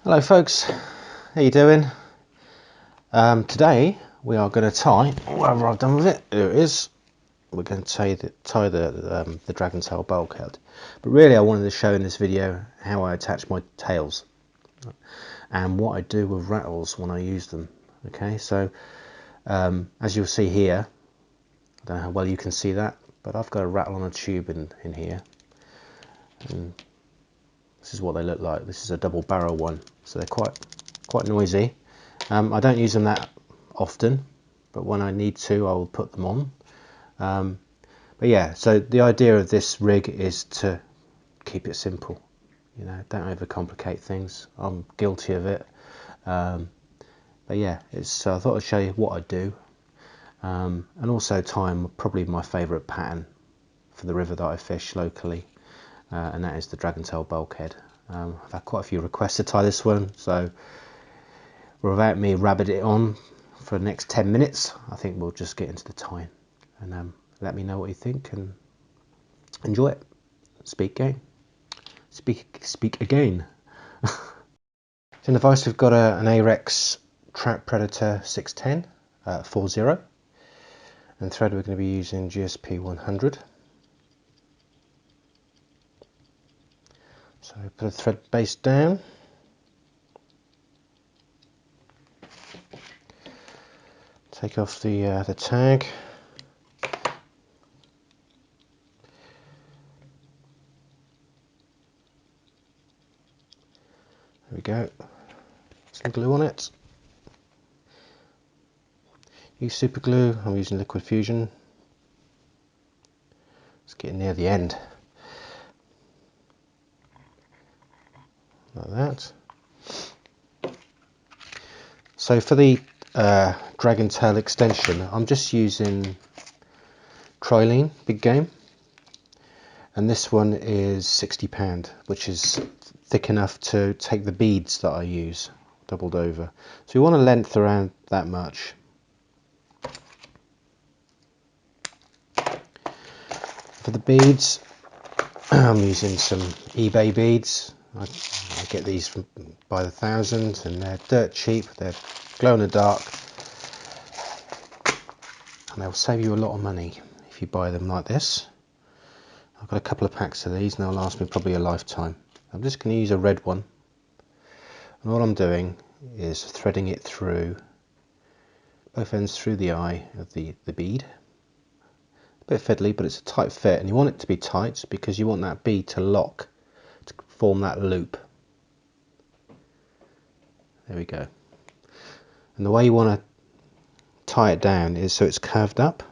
Hello folks, how you doing? Today we are going to tie, whatever I've done with it, here it is, we're going to tie the Dragontail BULKhead. But really I wanted to show in this video how I attach my tails and what I do with rattles when I use them. Okay, so as you'll see here, I don't know how well you can see that, but I've got a rattle on a tube in here. And this is what they look like. This is a double barrel one, so they're quite noisy. I don't use them that often, but when I need to I will put them on. But yeah, so the idea of this rig is to keep it simple, you know, don't overcomplicate things. I'm guilty of it, but yeah, so I thought I'd show you what I do, and also tie probably my favourite pattern for the river that I fish locally, and that is the Dragontail BULKhead. I've had quite a few requests to tie this one, so without me rabbiting it on for the next 10 minutes, I think we'll just get into the tying, and let me know what you think and enjoy it. Speak again. Speak again. In the vise we've got an Arex Trout Predator 610 40, and thread we're going to be using GSP 100. So put a thread base down. Take off the tag. There we go. Some glue on it. Use super glue. I'm using liquid fusion. It's getting near the end. Like that. So for the Dragontail extension, I'm just using Trilene Big Game, and this one is £60, which is thick enough to take the beads that I use doubled over. So you want a length around that much. For the beads, I'm using some eBay beads. I get these by the thousand, and they're dirt cheap. They're glow in the dark, and they'll save you a lot of money if you buy them like this. I've got a couple of packs of these and they'll last me probably a lifetime. I'm just going to use a red one, and all I'm doing is threading it through both ends through the eye of the bead. A bit fiddly, but it's a tight fit, and you want it to be tight because you want that bead to lock, to form that loop. There we go. And the way you want to tie it down is so it's curved up,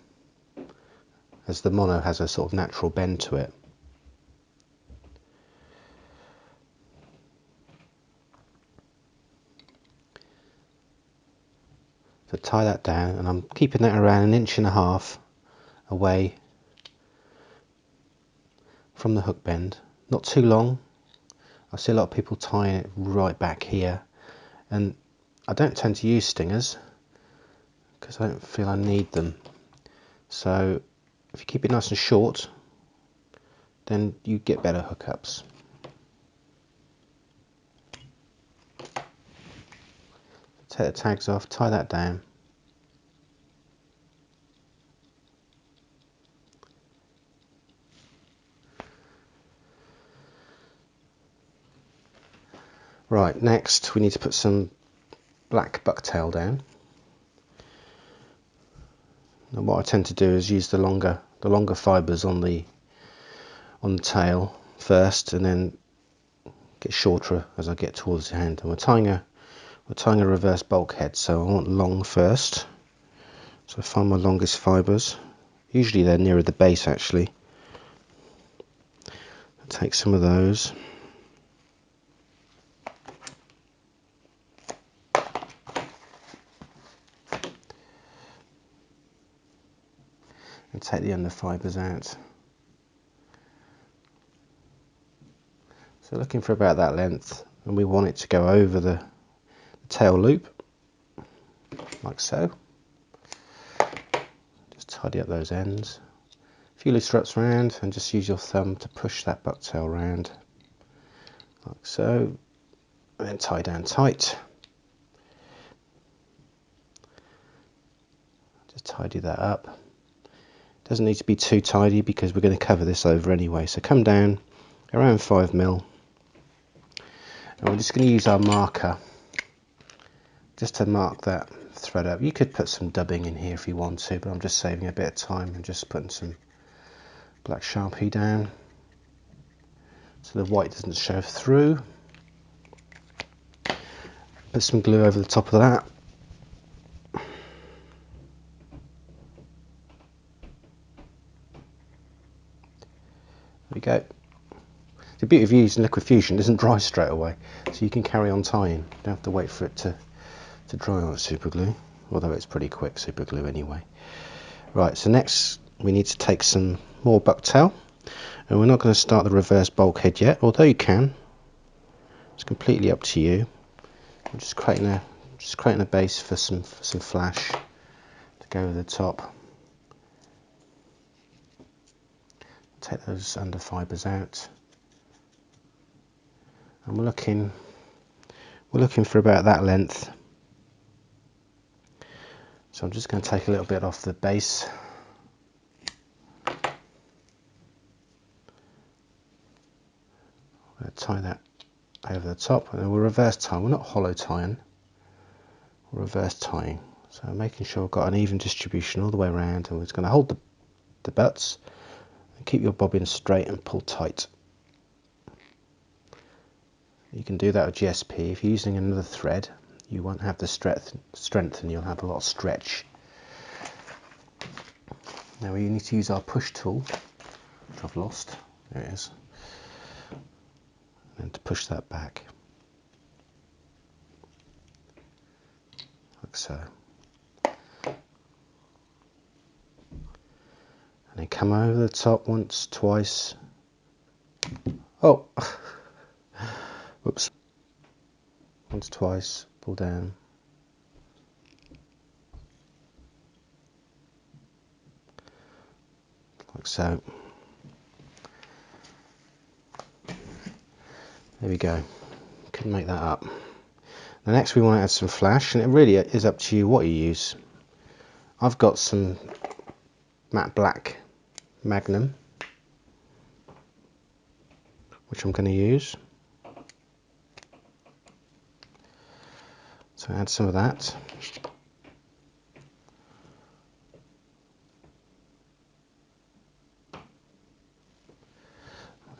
as the mono has a sort of natural bend to it. So tie that down, and I'm keeping that around 1.5 inches away from the hook bend, not too long. I see a lot of people tying it right back here, and I don't tend to use stingers because I don't feel I need them. So if you keep it nice and short, then you get better hookups. Take the tags off, tie that down. Right, next we need to put some black bucktail down. And what I tend to do is use the longer fibres on the tail first, and then get shorter as I get towards the end. And we're tying a reverse bulkhead, so I want long first. So I find my longest fibres. Usually they're nearer the base actually. I'll take some of those. And take the under fibres out. So looking for about that length, and we want it to go over the tail loop, like so. Just tidy up those ends. A few loose straps around, and just use your thumb to push that bucktail round, like so. and then tie down tight. Just tidy that up. Doesn't need to be too tidy because we're going to cover this over anyway. So come down around 5mm, and we're just going to use our marker just to mark that thread up. You could put some dubbing in here if you want to, but I'm just saving a bit of time and just putting some black Sharpie down so the white doesn't show through. Put some glue over the top of that. There we go. The beauty of using liquid fusion, it doesn't dry straight away, so you can carry on tying. You don't have to wait for it to dry on super glue, although it's pretty quick super glue anyway. Right, so next we need to take some more bucktail, and we're not going to start the reverse bulkhead yet, although you can. It's completely up to you. I'm just creating a base for some flash to go over the top. Take those under fibres out, and we're looking for about that length. So I'm just going to take a little bit off the base. I'm going to tie that over the top, and then we'll reverse tie. We're not hollow tying, we're reverse tying. So making sure we've got an even distribution all the way around, and we're just going to hold the butts and keep your bobbin straight and pull tight. You can do that with GSP. If you're using another thread, you won't have the strength and you'll have a lot of stretch. Now we need to use our push tool, which I've lost. There it is. And to push that back, like so. And then come over the top once, twice. Oh! Whoops. Once, twice, pull down. Like so. There we go. Couldn't make that up. Now next we want to add some flash, and it really is up to you what you use. I've got some matte black Magnum, which I'm going to use. So add some of that. I'm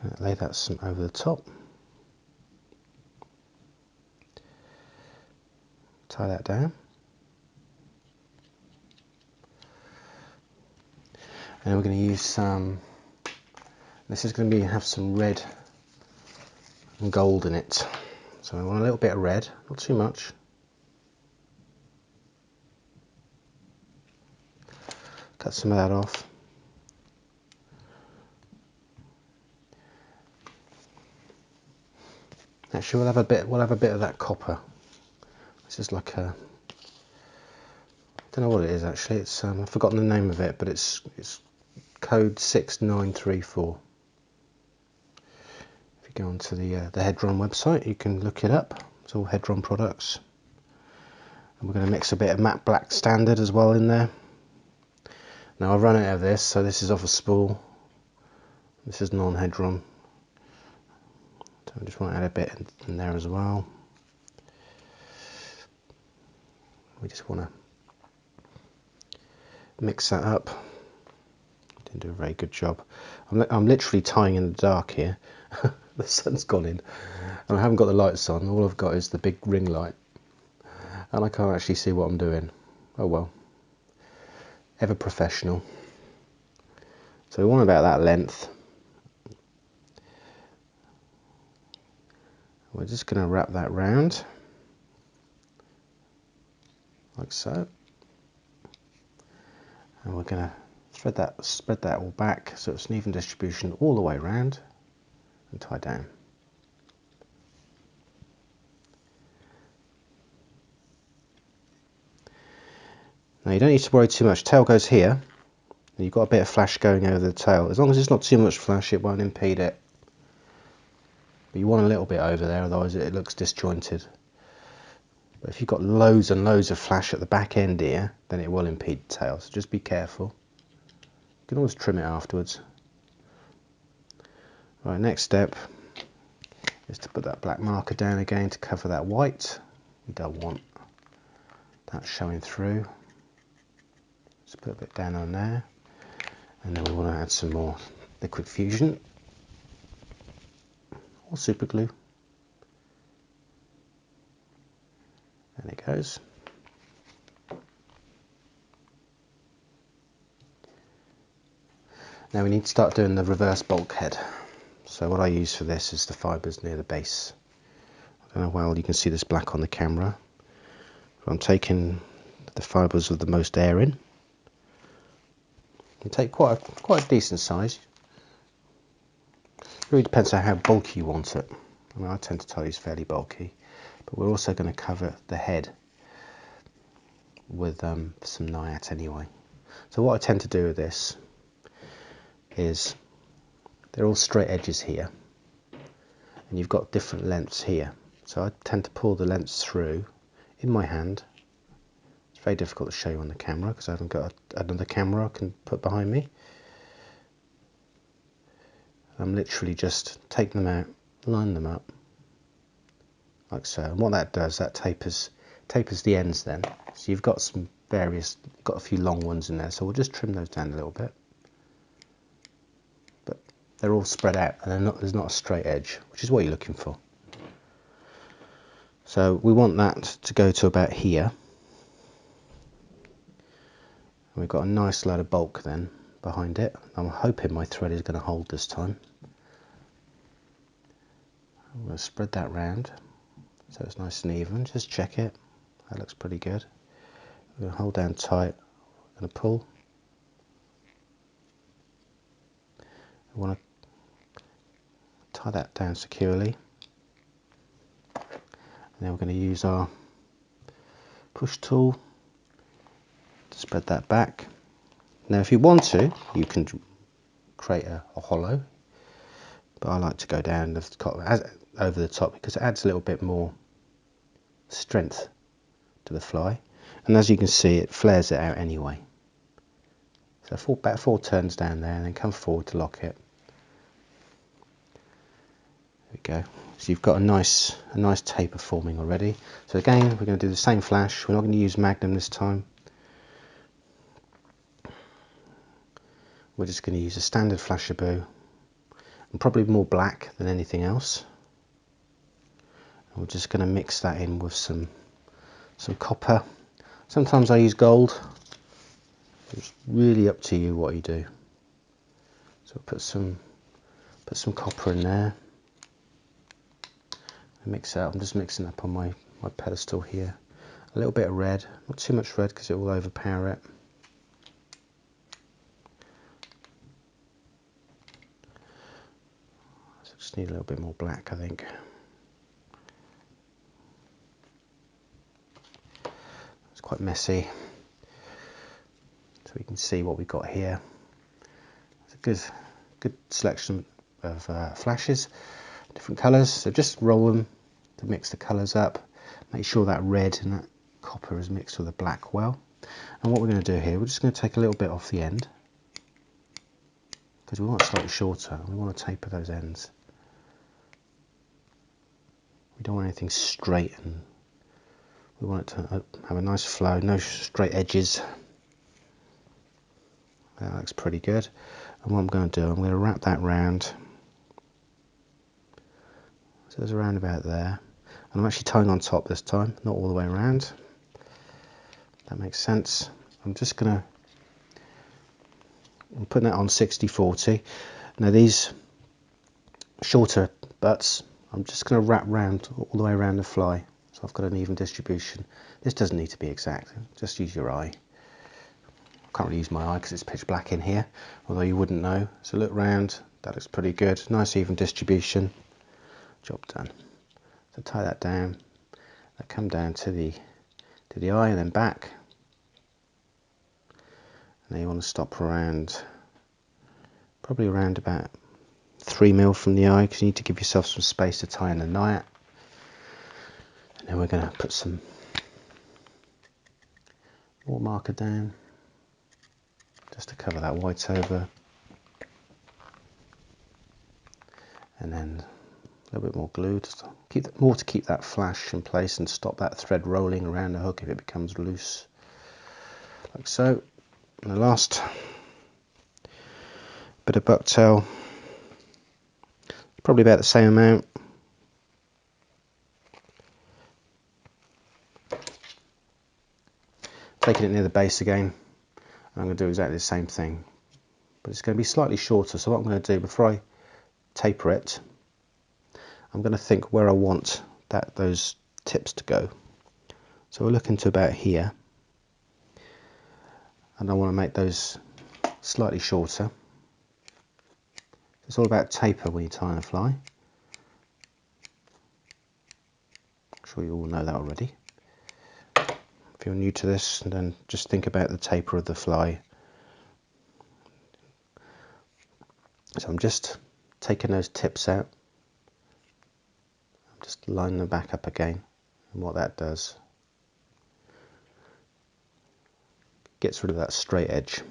going to lay that some over the top. Tie that down. And we're going to use some, this is going to have some red and gold in it. So I want a little bit of red, not too much. Cut some of that off. Actually, we'll have a bit of that copper. This is like a, I don't know what it is actually. It's I've forgotten the name of it, but it's code 6934. If you go onto the Hedron website, you can look it up. It's all Hedron products. And we're going to mix a bit of matte black standard as well in there. Now I've run out of this, so this is off a spool. This is non-Hedron. So I just want to add a bit in there as well. We just want to mix that up. Didn't do a very good job. I'm literally tying in the dark here. The sun's gone in and I haven't got the lights on. All I've got is the big ring light and I can't actually see what I'm doing. Oh well, ever professional. So we want about that length. We're just going to wrap that round like so, and we're going to spread that all back so it's an even distribution all the way around and tie down. Now you don't need to worry too much. Tail goes here, and you've got a bit of flash going over the tail. As long as it's not too much flash, it won't impede it. but you want a little bit over there, otherwise it looks disjointed. But if you've got loads and loads of flash at the back end here, then it will impede the tail, so just be careful. You can always trim it afterwards. Right, next step is to put that black marker down again to cover that white. We don't want that showing through. Just put a bit down on there, and then we want to add some more liquid fusion or super glue. There it goes. Now we need to start doing the reverse bulkhead. So what I use for this is the fibres near the base. I don't know how well you can see this black on the camera. So I'm taking the fibres with the most air in. You take quite a decent size. It really depends on how bulky you want it. I mean, I tend to use fairly bulky, but we're also going to cover the head with some nayat anyway. So what I tend to do with this is, they're all straight edges here, and you've got different lengths here. So I tend to pull the lengths through in my hand. It's very difficult to show you on the camera because I haven't got another camera I can put behind me. I'm literally just taking them out, line them up, like so. And what that does, that tapers the ends then. So you've got got a few long ones in there, so we'll just trim those down a little bit. But they're all spread out, and there's not a straight edge, which is what you're looking for. So we want that to go to about here. And we've got a nice load of bulk then behind it. I'm hoping my thread is going to hold this time. I'm going to spread that round so it's nice and even. Just check it. That looks pretty good. I'm going to hold down tight. I'm going to pull. I want to tie that down securely. And then we're going to use our push tool to spread that back. Now if you want to, you can create a hollow, but I like to go down over the top because it adds a little bit more strength to the fly, and as you can see it flares it out anyway. So about 4 turns down there and then come forward to lock it. There we go. So you've got a nice taper forming already. So again, we're going to do the same flash. We're not going to use Magnum this time. We're just going to use a standard Flashaboo, and probably more black than anything else. And we're just going to mix that in with some copper. Sometimes I use gold. It's really up to you what you do. So put some copper in there. Mix it up. I'm just mixing up on my pedestal here. A little bit of red, not too much red because it will overpower it. So just need a little bit more black, I think. It's quite messy. So we can see what we've got here. It's a good selection of flashes, different colours. So just roll them to mix the colours up. Make sure that red and that copper is mixed with the black well. And what we're going to do here, we're just going to take a little bit off the end because we want it slightly shorter. We want to taper those ends. We don't want anything straight, and we want it to have a nice flow, no straight edges. That looks pretty good. And what I'm going to do, I'm going to wrap that round. So it's around about there. And I'm actually tying on top this time, not all the way around. That makes sense. I'm putting it on 60-40. Now these shorter butts, I'm just going to wrap round all the way around the fly. So I've got an even distribution. This doesn't need to be exact, just use your eye. I can't really use my eye because it's pitch black in here, although you wouldn't know. So look round, that looks pretty good. Nice even distribution. Job done. So tie that down. That come down to the eye and then back. And then you want to stop around, probably around about 3mm from the eye, because you need to give yourself some space to tie in the nayat. And then we're going to put some more marker down just to cover that white over, and then a little bit more glue just to keep that flash in place and stop that thread rolling around the hook if it becomes loose, like so. And the last bit of bucktail, probably about the same amount. Taking it near the base again, and I'm going to do exactly the same thing, but it's going to be slightly shorter. So what I'm going to do before I taper it, I'm going to think where I want those tips to go. So we're looking to about here, and I want to make those slightly shorter. It's all about taper when you're tying a fly. I'm sure you all know that already. If you're new to this, then just think about the taper of the fly. So I'm just taking those tips out. I'm just lining them back up again, and what that does, gets rid of that straight edge.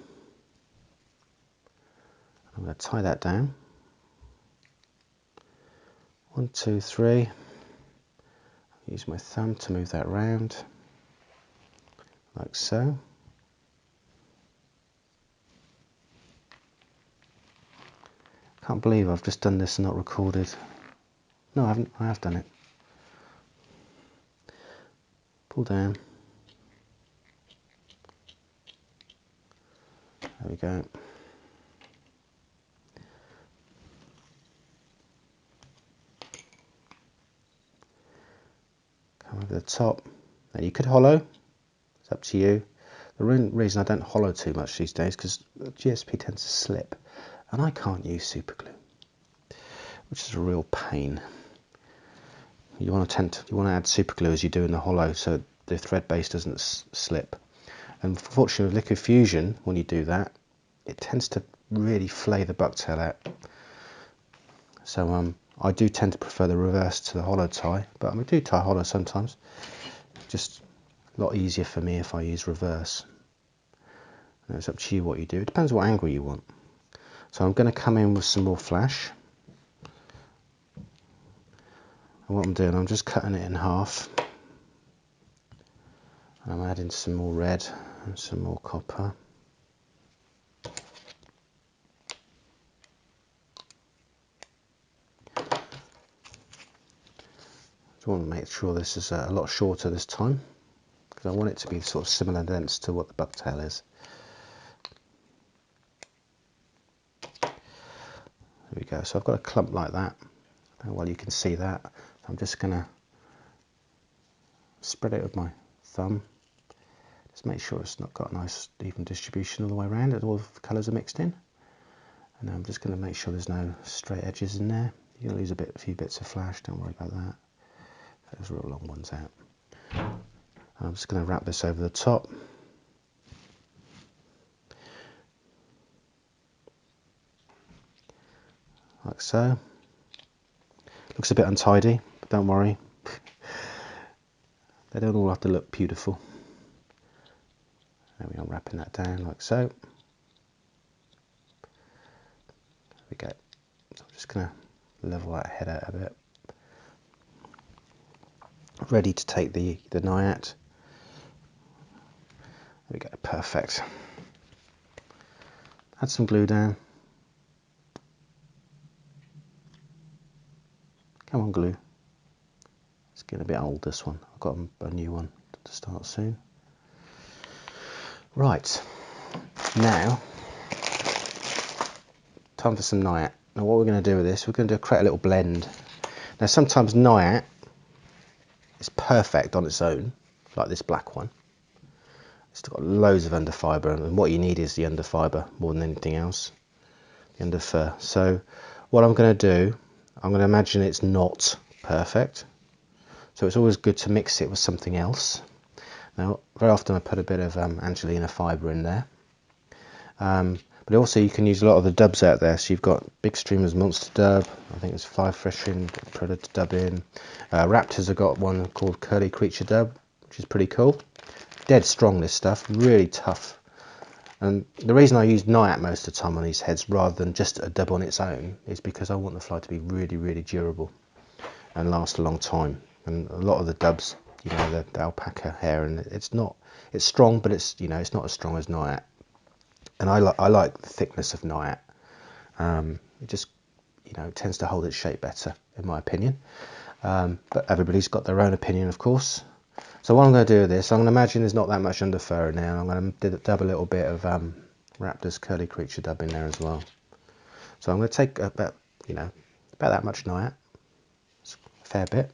I'm going to tie that down. 1, 2, 3. Use my thumb to move that round, like so. Can't believe I've just done this and not recorded. No, I haven't. I have done it. Pull down. There we go. Come over the top. Now you could hollow. It's up to you. The reason I don't hollow too much these days because GSP tends to slip, and I can't use super glue, which is a real pain. You want to add super glue as you do in the hollow, so the thread base doesn't slip. And unfortunately, with liquid fusion, when you do that, it tends to really flay the bucktail out. So I do tend to prefer the reverse to the hollow tie, but I do tie hollow sometimes. Just a lot easier for me if I use reverse. And it's up to you what you do. It depends what angle you want. So I'm going to come in with some more flash. And what I'm doing, I'm just cutting it in half. And I'm adding some more red and some more copper. I want to make sure this is a lot shorter this time, because I want it to be sort of similar lengths to what the bucktail is. There we go. So I've got a clump like that. Well, you can see that. I'm just going to spread it with my thumb. Just make sure it's not got a nice even distribution all the way around, and all the colours are mixed in. And I'm just going to make sure there's no straight edges in there. You're going to lose a few bits of flash. Don't worry about that. Those real long ones out. I'm just going to wrap this over the top. Like so. Looks a bit untidy, but don't worry. They don't all have to look beautiful. There we are, wrapping that down like so. There we go. So I'm just going to level that head out a bit. Ready to take the nayat. There we go, perfect. Add some glue down. Come on, glue. It's getting a bit old, this one. I've got a new one to start soon. Right, now, time for some nayat. Now what we're going to do with this, we're going to create a little blend. Now sometimes nayat is perfect on its own, like this black one. It's got loads of under fibre, and what you need is the under fibre more than anything else, the under fur. So what I'm going to do, I'm going to imagine it's not perfect. So it's always good to mix it with something else. Now, very often I put a bit of Angelina fibre in there. But But also you can use a lot of the dubs out there. So you've got Big Streamer's Monster Dub, I think it's Fly Fishing, Predator Dub in. Raptors have got one called Curly Creature Dub, which is pretty cool. Dead strong, this stuff, really tough. And the reason I use nayat most of the time on these heads rather than just a dub on its own is because I want the fly to be really, really durable and last a long time. And a lot of the dubs, you know, the alpaca hair, and it's strong, but it's, you know, it's not as strong as nayat. And I like the thickness of nayat. It just, you know, tends to hold its shape better, in my opinion. But everybody's got their own opinion, of course. So what I'm going to do with this, I'm going to imagine there's not that much under fur now. I'm going to dub a little bit of Raptor's Curly Creature Dub in there as well. So I'm going to take about that much nayat. It's a fair bit.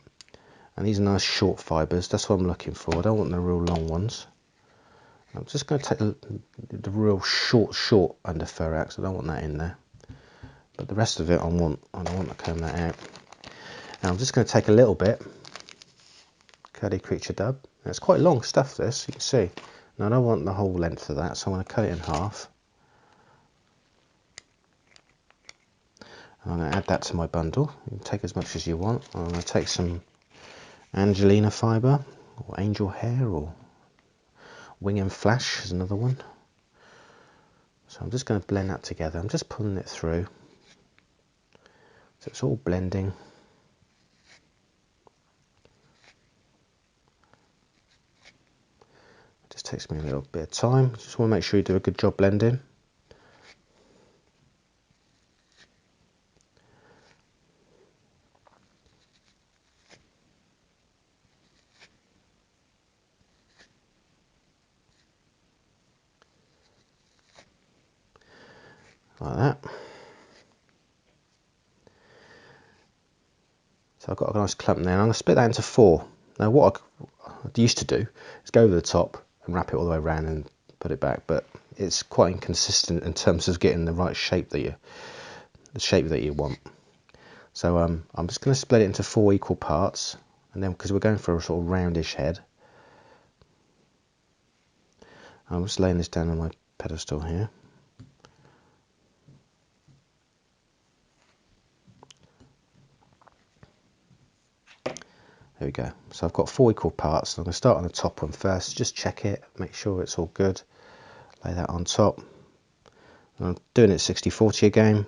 And these are nice short fibres. That's what I'm looking for. I don't want the real long ones. I'm just going to take the real short under fur out, so I don't want that in there. But the rest of it I don't want to comb that out. Now I'm just going to take a little bit Curly Creature Dub. Now, it's quite long stuff, this, you can see. Now I don't want the whole length of that, so I'm going to cut it in half. And I'm going to add that to my bundle. You can take as much as you want. I'm going to take some Angelina fibre, or angel hair, or Wing and Flash is another one. So I'm just going to blend that together. I'm just pulling it through. So it's all blending. It just takes me a little bit of time. Just want to make sure you do a good job blending. Like that. So I've got a nice clump there, and I'm going to split that into 4. Now what I used to do is go over the top and wrap it all the way around and put it back, but it's quite inconsistent in terms of getting the right shape that you want. So I'm just going to split it into 4 equal parts, and then because we're going for a sort of roundish head, I'm just laying this down on my pedestal here. There we go. So I've got 4 equal parts. I'm going to start on the top one first, just check it, make sure it's all good. Lay that on top. And I'm doing it 60-40 again.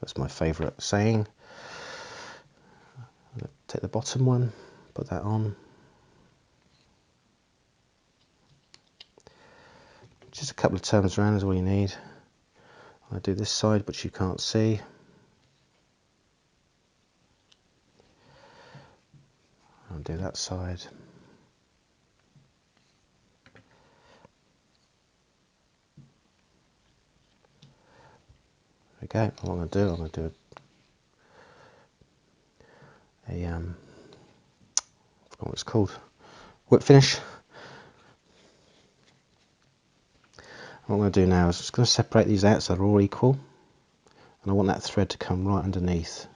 That's my favourite saying. Take the bottom one, put that on. Just a couple of turns around is all you need. I do this side, which you can't see. I'll do that side. Okay, what I'm going to do I forgot what it's called, whip finish. What I'm going to do now is just going to separate these out so they're all equal, and I want that thread to come right underneath.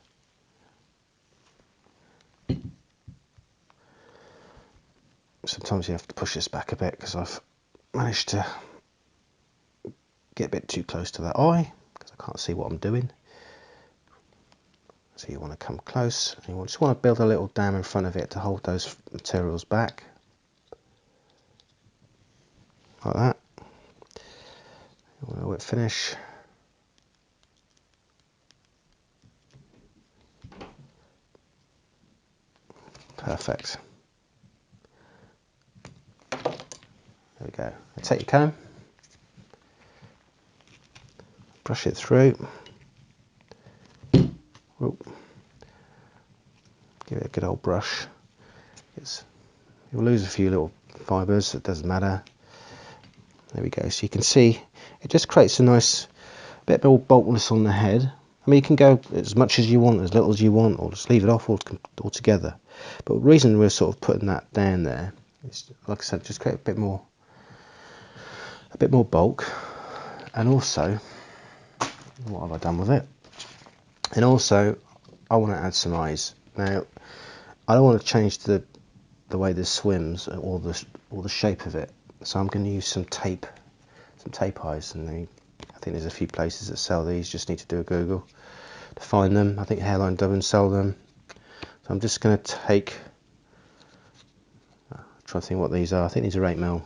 Sometimes you have to push this back a bit because I've managed to get a bit too close to that eye because I can't see what I'm doing. So you want to come close, and you just want to build a little dam in front of it to hold those materials back, like that. You want to whip finish. Perfect. There we go. Take your comb, brush it through. Oop. Give it a good old brush. You'll lose a few little fibres, it doesn't matter. There we go. So you can see it just creates a nice bit more bulkiness on the head. I mean, you can go as much as you want, as little as you want, or just leave it off altogether. But the reason we're sort of putting that down there is, like I said, just create a bit more bulk. And also, what have I done with it? And also, I want to add some eyes. Now, I don't want to change the way this swims or the shape of it. So I'm going to use some tape eyes, and I think there's a few places that sell these, just need to do a Google to find them. I think Hairline Dublin sell them. So I'm just going to take, try to think what these are. I think these are 8mm.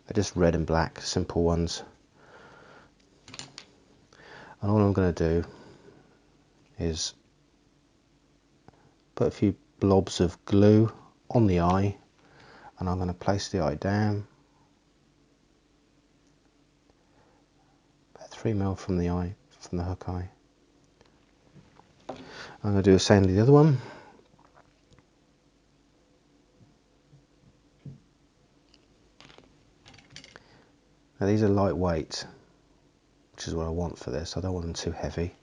They're just red and black, simple ones. And all I'm going to do is put a few blobs of glue on the eye, and I'm going to place the eye down about 3mm from the eye, from the hook eye. I'm going to do the same to the other one. Now these are lightweight, which is what I want for this. I don't want them too heavy.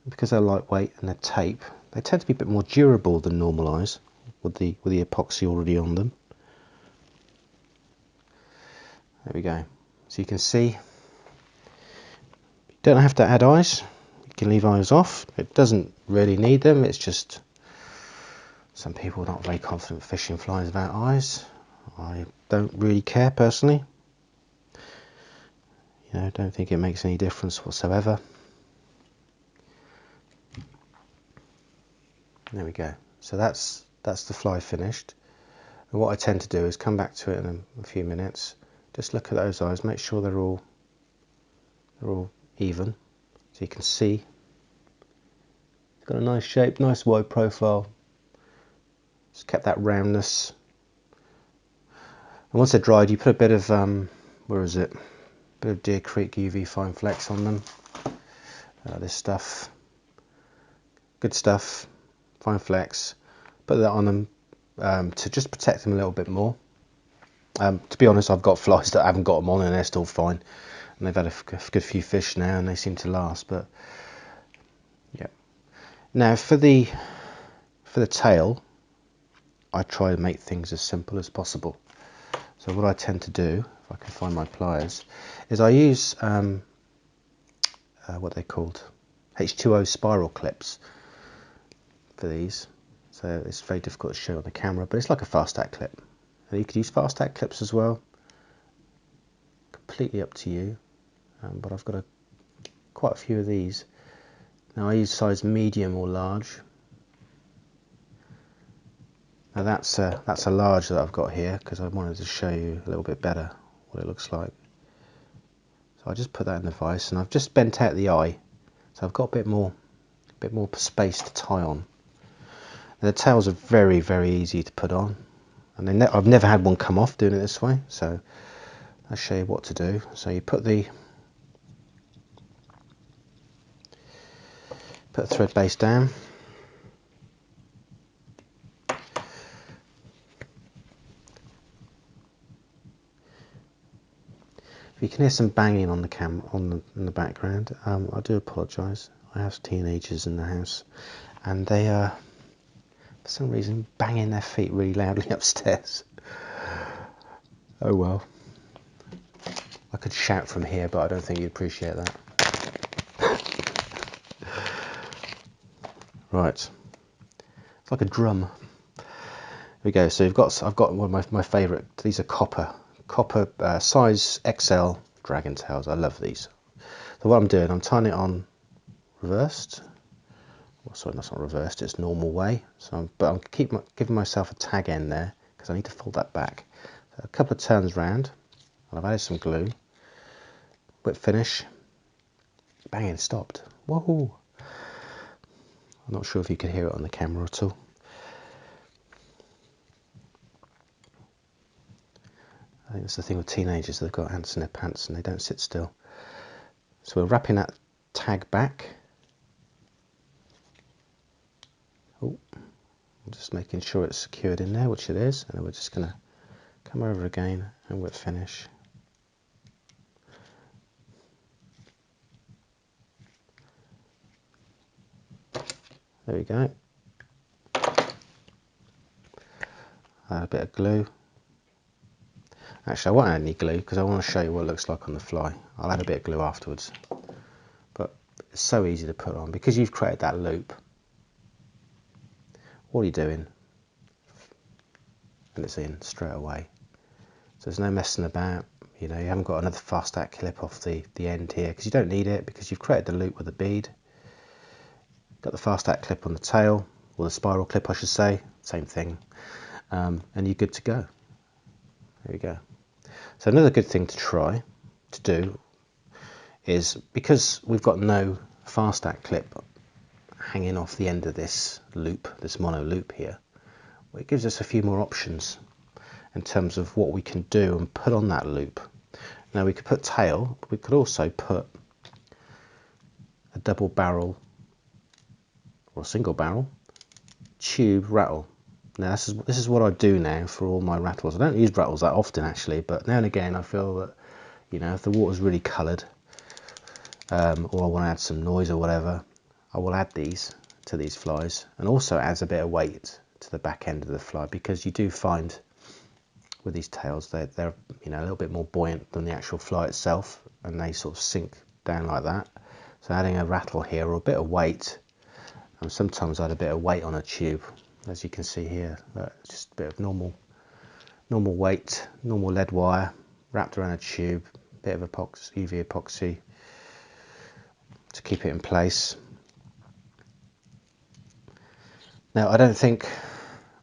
Because they're lightweight and they're tape, they tend to be a bit more durable than normal eyes with the epoxy already on them. There we go. So you can see, you don't have to add eyes. You can leave eyes off. It doesn't really need them. It's just some people are not very confident fishing flies without eyes. I don't really care personally. You know, don't think it makes any difference whatsoever. There we go. So that's the fly finished. And what I tend to do is come back to it in a few minutes. Just look at those eyes, make sure they're all even, so you can see. It's got a nice shape, nice wide profile. It's kept that roundness. And once they're dried, you put a bit of where is it? A bit of Deer Creek UV Fine Flex on them. This stuff, good stuff, Fine Flex. Put that on them to just protect them a little bit more. To be honest, I've got flies that haven't got them on and they're still fine, and they've had a good few fish now and they seem to last. But yeah. Now for the tail, I try to make things as simple as possible. So what I tend to do, if I can find my pliers, is I use what they're called, H2O spiral clips for these. So it's very difficult to show on the camera, but it's like a fast act clip. And you could use fast act clips as well. Completely up to you. But I've got quite a few of these. Now I use size medium or large. Now that's a large that I've got here because I wanted to show you a little bit better what it looks like. So I just put that in the vise, and I've just bent out the eye, so I've got a bit more space to tie on. And the tails are very, very easy to put on, and I've never had one come off doing it this way. So I'll show you what to do. So you put the thread base down. If you can hear some banging on the camera in the background, I do apologise. I have teenagers in the house, and they are for some reason banging their feet really loudly upstairs. Oh well. I could shout from here, but I don't think you'd appreciate that. Right. It's like a drum. Here we go. So I've got one of my favourite. These are copper size XL Dragontails. I love these. So what I'm doing, I'm tying it on reversed. Well, sorry, that's not reversed. It's normal way. So I'm giving myself a tag end there because I need to fold that back. So a couple of turns round, and I've added some glue. Whip finish. Banging, stopped. Whoa! I'm not sure if you can hear it on the camera at all. I think that's the thing with teenagers, they've got ants in their pants and they don't sit still. So we're wrapping that tag back. Oh, I'm just making sure it's secured in there, which it is, and then we're just going to come over again and whip finish. There we go. Add a bit of glue. Actually, I won't add any glue because I want to show you what it looks like on the fly. I'll add a bit of glue afterwards. But it's so easy to put on because you've created that loop. What are you doing? And it's in straight away. So there's no messing about. You know, you haven't got another fast act clip off the end here because you don't need it, because you've created the loop with a bead. Got the fast act clip on the tail, or the spiral clip I should say, same thing, and you're good to go. There you go. So another good thing to try to do is, because we've got no fast act clip hanging off the end of this loop, this mono loop here, well, it gives us a few more options in terms of what we can do and put on that loop. Now we could put tail, but we could also put a double barrel or a single barrel tube rattle. Now this is what I do now for all my rattles. I don't use rattles that often actually, but now and again I feel that, you know, if the water's really coloured, or I want to add some noise or whatever, I will add these to these flies, and also adds a bit of weight to the back end of the fly, because you do find with these tails they're you know, a little bit more buoyant than the actual fly itself, and they sort of sink down like that. So adding a rattle here, or a bit of weight, and sometimes I add a bit of weight on a tube, as you can see here, just a bit of normal weight, normal lead wire wrapped around a tube, bit of epoxy, UV epoxy to keep it in place. Now I don't think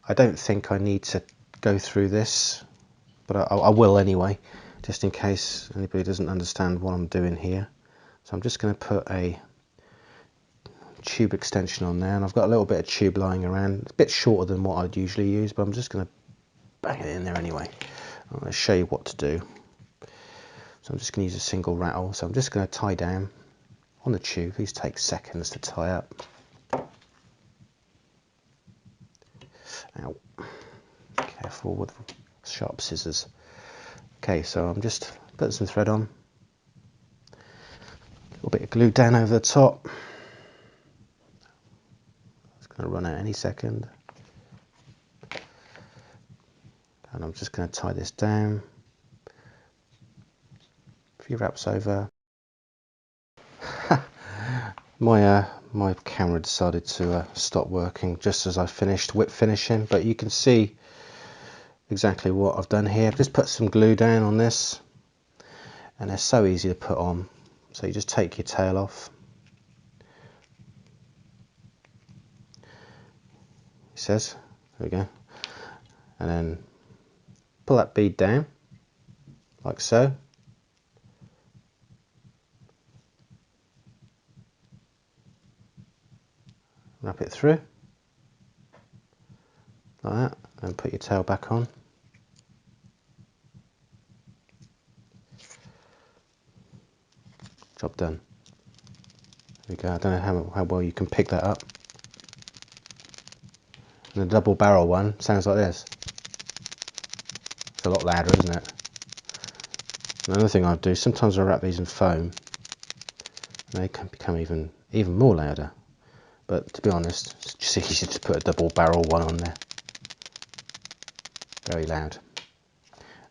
I need to go through this, but I will anyway, just in case anybody doesn't understand what I'm doing here. So I'm just going to put a tube extension on there, and I've got a little bit of tube lying around. It's a bit shorter than what I'd usually use, but I'm just going to bang it in there anyway. I'm going to show you what to do. So I'm just going to use a single rattle. So I'm just going to tie down on the tube. These take seconds to tie up. Ow. Careful with sharp scissors. Okay, so I'm just putting some thread on. A little bit of glue down over the top. It's going to run out any second. And I'm just going to tie this down. A few wraps over. My camera decided to stop working just as I finished whip finishing, but you can see exactly what I've done here. I've just put some glue down on this, and they're so easy to put on. So you just take your tail off. It says, there we go, and then pull that bead down like so. Wrap it through like that, and put your tail back on. Job done. There we go. I don't know how well you can pick that up. And the double barrel one sounds like this. It's a lot louder, isn't it? Another thing I do, sometimes I wrap these in foam, and they can become even more louder. But to be honest, it's just easy to put a double barrel one on there. Very loud.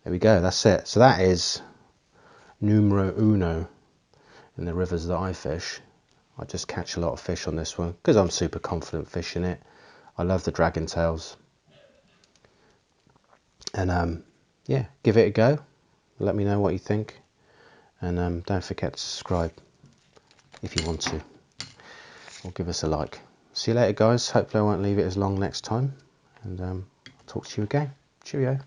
There we go, that's it. So that is numero uno in the rivers that I fish. I just catch a lot of fish on this one because I'm super confident fishing it. I love the Dragontails. And yeah, give it a go. Let me know what you think. And don't forget to subscribe if you want to. Or give us a like. See you later guys. Hopefully I won't leave it as long next time. And I'll talk to you again. Cheerio.